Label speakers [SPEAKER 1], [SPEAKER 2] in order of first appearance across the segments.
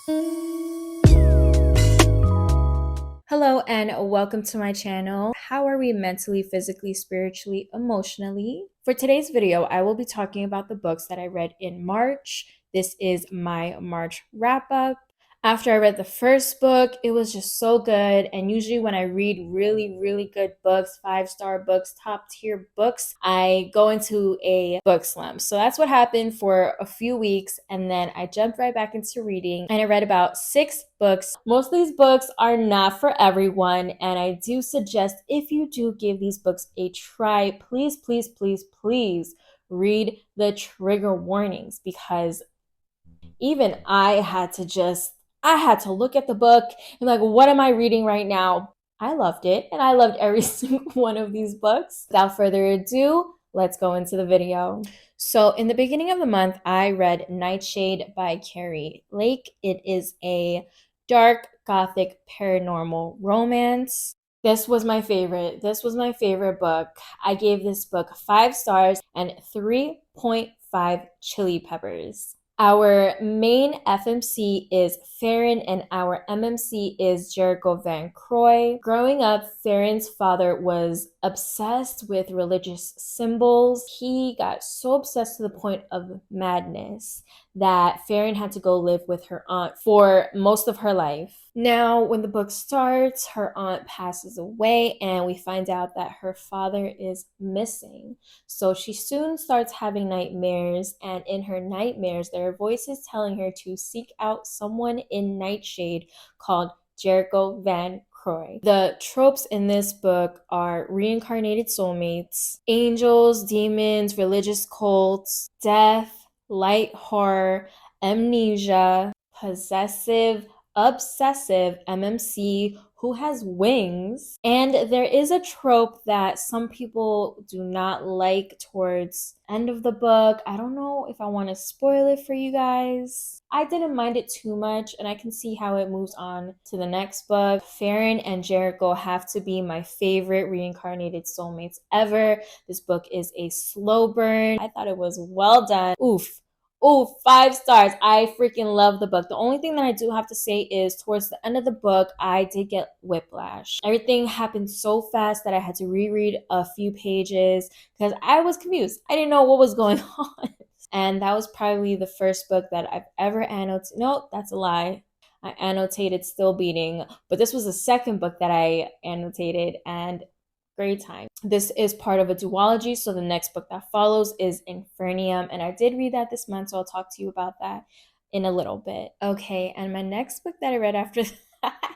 [SPEAKER 1] Hello and welcome to my channel. How are we mentally, physically, spiritually, emotionally? For today's video, I will be talking about the books that I read in March. This is my March wrap up. After I read the first book, it was just so good. And usually when I read really good books, 5-star books, top tier books, I go into a book slump. So that's what happened for a few weeks. And then I jumped right back into reading and I read about 6 books. Most of these books are not for everyone. And I do suggest if you do give these books a try, please read the trigger warnings, because even I had to look at the book and like, what am I reading right now? I loved it, and I loved every single one of these books. Without further ado, let's go into the video. So in the beginning of the month, I read Nightshade by Keri. It is a dark gothic paranormal romance. This was my favorite. This was my favorite book. I gave this book 5 stars and 3.5 chili peppers. Our main FMC is Farron and our MMC is Jericho Van Croy. Growing up, Farron's father was obsessed with religious symbols. He got so obsessed to the point of madness that Farron had to go live with her aunt for most of her life. Now, when the book starts, her aunt passes away and we find out that her father is missing. So she soon starts having nightmares, and in her nightmares, there are voices telling her to seek out someone in Nightshade called Jericho Van Croy. The tropes in this book are reincarnated soulmates, angels, demons, religious cults, death, light horror, amnesia, possessive, obsessive MMC who has wings. And there is a trope that some people do not like towards end of the book. I don't know if I want to spoil it for you guys. I didn't mind it too much, and I can see how it moves on to the next book. Farron and Jericho have to be my favorite reincarnated soulmates ever. This book is a slow burn. I thought it was well done. Oof. Oh, 5 stars. I freaking love the book. The only thing that I do have to say is towards the end of the book, I did get whiplash. Everything happened so fast that I had to reread a few pages because I was confused. I didn't know what was going on. And that was probably the first book that I've ever annotated. No, that's a lie. I annotated Still Beating, but this was the second book that I annotated, and great time. This is part of a duology, so the next book that follows is Infernium, and I did read that this month, so I'll talk to you about that in a little bit. Okay, and my next book that I read after that,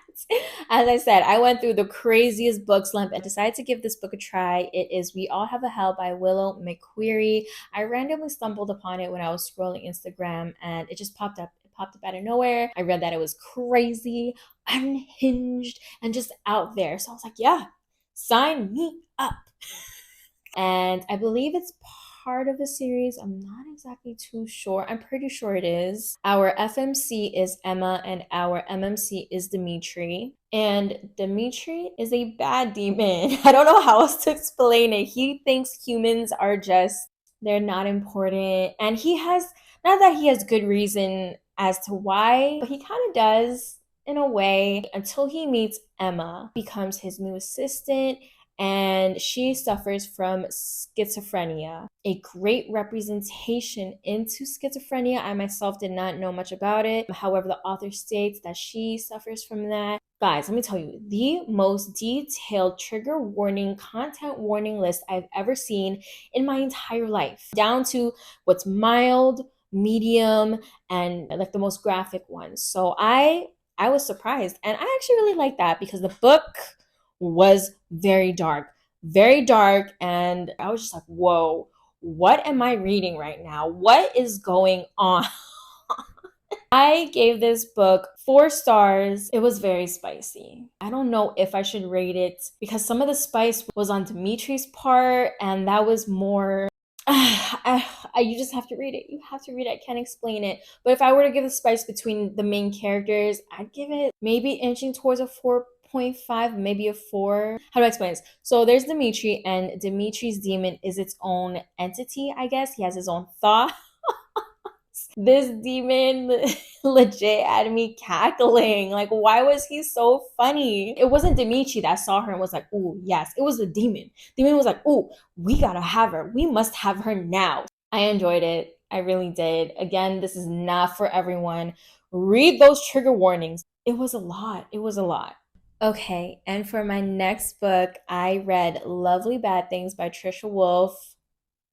[SPEAKER 1] as I said, I went through the craziest book slump and decided to give this book a try. It is We All Have a Hell by Willow mcquerry. I randomly stumbled upon it when I was scrolling Instagram, and it just popped up. It popped up out of nowhere. I read that it was crazy, unhinged, and just out there. So I was like, yeah, sign me up. And I believe it's part of a series. I'm not exactly too sure. I'm pretty sure it is. Our FMC is Emma and our MMC is Dimitri. And Dimitri is a bad demon. I don't know how else to explain it. He thinks humans are just, they're not important. And he has, not that he has good reason as to why, but he kind of does in a way, until he meets Emma, becomes his new assistant, and she suffers from schizophrenia. A great representation into schizophrenia. I myself did not know much about it. However, the author states that she suffers from that. Guys, let me tell you, the most detailed trigger warning, content warning list I've ever seen in my entire life, down to what's mild, medium, and like the most graphic ones. So I was surprised, and I actually really like that because the book was very dark, and I was just like, whoa, what am I reading right now? What is going on? I gave this book 4 stars. It was very spicy. I don't know if I should rate it because some of the spice was on Dimitri's part, and that was more you just have to read it. You have to read it. I can't explain it. But if I were to give the spice between the main characters, I'd give it maybe inching towards a 4.5, maybe a 4. How do I explain this? So there's Dimitri, and Dimitri's demon is its own entity, I guess. He has his own thoughts. This demon legit had me cackling. Like, why was he so funny? It wasn't Dimitri that saw her and was like, "Ooh, yes." It was the demon. The demon was like, "Ooh, we gotta have her. We must have her now." I enjoyed it. I really did. Again, this is not for everyone. Read those trigger warnings. It was a lot. It was a lot. Okay, and for my next book, I read Lovely Bad Things by Trisha Wolfe.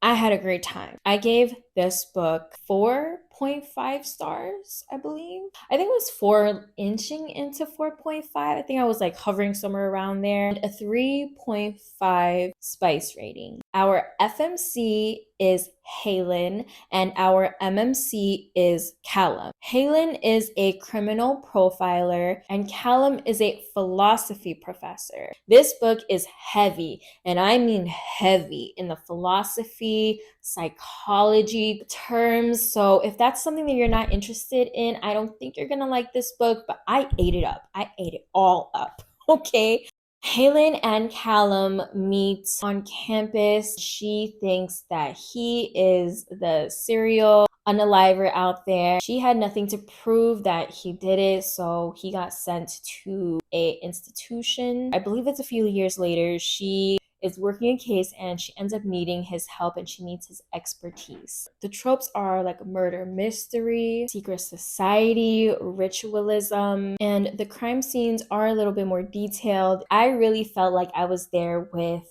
[SPEAKER 1] I had a great time. I gave this book 4.5 stars, I believe. I think it was 4 inching into 4.5. I think I was like hovering somewhere around there. And a 3.5 spice rating. Our FMC is Halen and our MMC is Callum. Halen is a criminal profiler and Callum is a philosophy professor. This book is heavy, and I mean heavy in the philosophy, psychology terms. So if that's something that you're not interested in, I don't think you're gonna like this book, but I ate it up. I ate it all up. Okay. Halen and Callum meet on campus. She thinks that he is the serial unaliver out there. She had nothing to prove that he did it, so he got sent to a institution. I believe it's a few years later. She is working a case and she ends up needing his help and she needs his expertise. The tropes are like murder mystery, secret society, ritualism, and the crime scenes are a little bit more detailed. I really felt like I was there with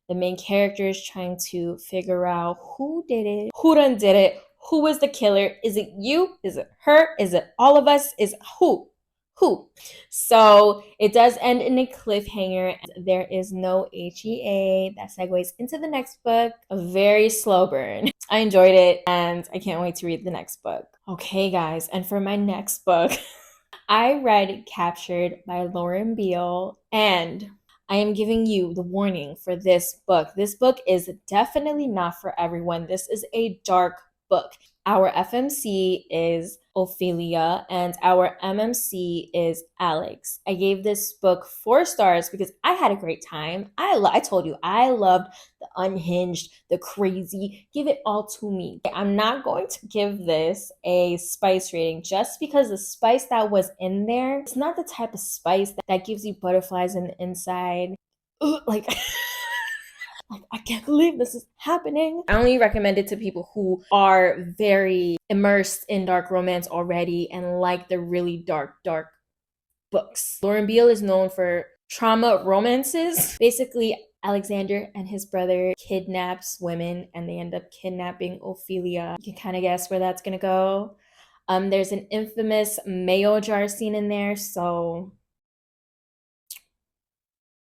[SPEAKER 1] the main characters trying to figure out who did it, who done did it, who was the killer. Is it you? Is it her? Is it all of us? Is who? Who? So it does end in a cliffhanger. There is no HEA. That segues into the next book. A very slow burn. I enjoyed it and I can't wait to read the next book. Okay, guys, and for my next book, I read Captured by Lauren Biel, and I am giving you the warning for this book. This book is definitely not for everyone. This is a dark book. Our FMC is Ophelia and our MMC is Alex. I gave this book 4 stars because I had a great time. I told you I loved the unhinged, the crazy. Give it all to me. I'm not going to give this a spice rating just because the spice that was in there, it's not the type of spice that gives you butterflies in the inside. Like I can't believe this is happening. I only recommend it to people who are very immersed in dark romance already and like the really dark books. Lauren Biel is known for trauma romances. Basically, Alexander and his brother kidnaps women and they end up kidnapping Ophelia. You can kind of guess where that's gonna go. There's an infamous mayo jar scene in there, so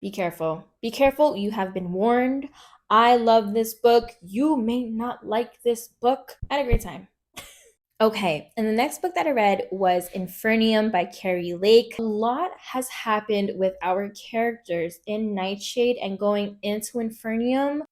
[SPEAKER 1] be careful. Be careful. You have been warned. I love this book. You may not like this book. I had a great time. Okay, and the next book that I read was Infernium by Keri Lake. A lot has happened with our characters in Nightshade, and going into Infernium,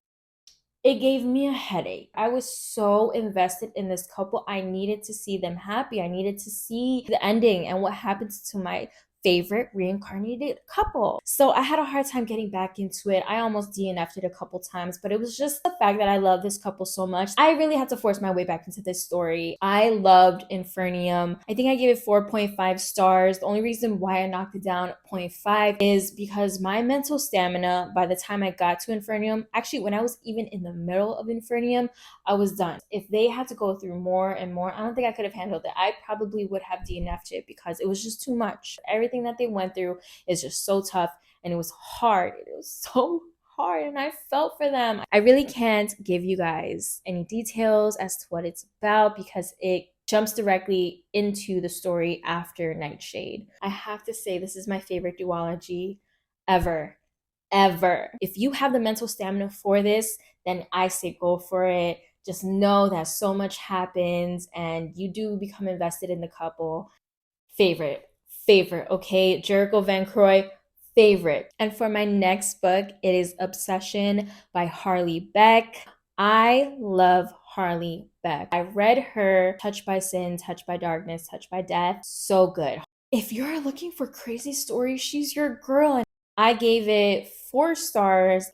[SPEAKER 1] it gave me a headache. I was so invested in this couple. I needed to see them happy. I needed to see the ending and what happens to my favorite reincarnated couple. So I had a hard time getting back into it. I almost DNF'd it a couple times, but it was just the fact that I love this couple so much. I really had to force my way back into this story. I loved Infernium. I think I gave it 4.5 stars. The only reason why I knocked it down 0.5 is because my mental stamina by the time I got to Infernium, actually when I was even in the middle of Infernium, I was done. If they had to go through more and more, I don't think I could have handled it. I probably would have DNF'd it because it was just too much. Everything that they went through is just so tough and it was hard. It was so hard and I felt for them. I really can't give you guys any details as to what it's about because it jumps directly into the story after Nightshade. I have to say this is my favorite duology ever. If you have the mental stamina for this, then I say go for it. Just know that so much happens and you do become invested in the couple. Favorite, okay? Jericho Van Croy, favorite. And for my next book, it is Obsession by Harleigh Beck. I love Harleigh Beck. I read her Touched by Sin, Touched by Darkness, Touched by Death. So good. If you're looking for crazy stories, she's your girl. And I gave it 4 stars,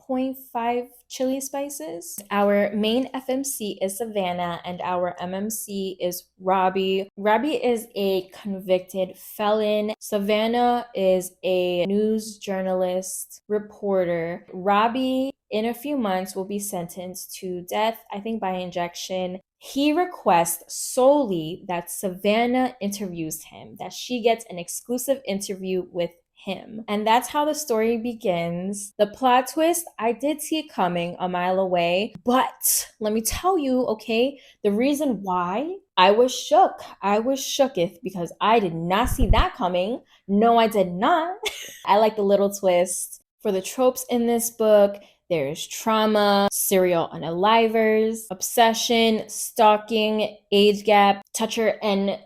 [SPEAKER 1] 1.5 chili spices. Our main FMC is Savannah and our MMC is Robbie. Robbie is a convicted felon. Savannah is a news journalist, reporter. Robbie, in a few months, will be sentenced to death, I think by injection. He requests solely that Savannah interviews him, that she gets an exclusive interview with him. And that's how the story begins. The plot twist, I did see it coming a mile away, but let me tell you, okay, the reason why I was shook. I was shooketh because I did not see that coming. No, I did not. I like the little twist. For the tropes in this book, there's trauma, serial unalivers, obsession, stalking, age gap, toucher, and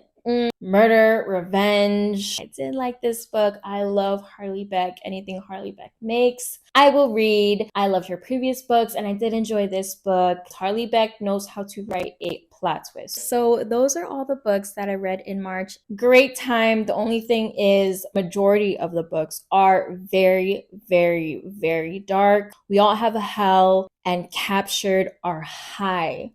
[SPEAKER 1] murder, revenge. I did like this book. I love Harleigh Beck. Anything Harleigh Beck makes, I will read. I loved her previous books, and I did enjoy this book. Harleigh Beck knows how to write a plot twist. So those are all the books that I read in March. Great time. The only thing is, majority of the books are very, very, very dark. We All Have a Hell and Captured are high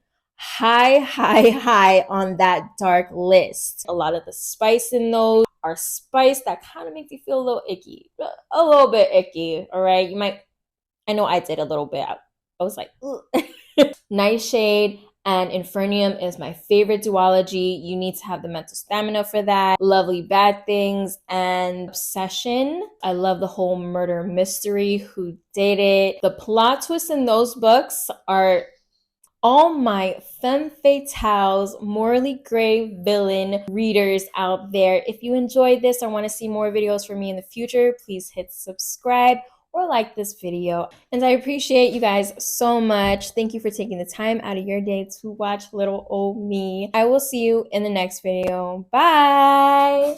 [SPEAKER 1] on that dark list. A lot of the spice in those are spice that kind of makes you feel a little icky. A little bit icky, all right? You might, I know I did a little bit. I was like, Nightshade and Infernium is my favorite duology. You need to have the mental stamina for that. Lovely Bad Things and Obsession. I love the whole murder mystery. Who did it? The plot twists in those books are all my femme fatales, morally gray villain readers out there. If you enjoyed this or want to see more videos from me in the future, please hit subscribe or like this video. And I appreciate you guys so much. Thank you for taking the time out of your day to watch little old me. I will see you in the next video. Bye!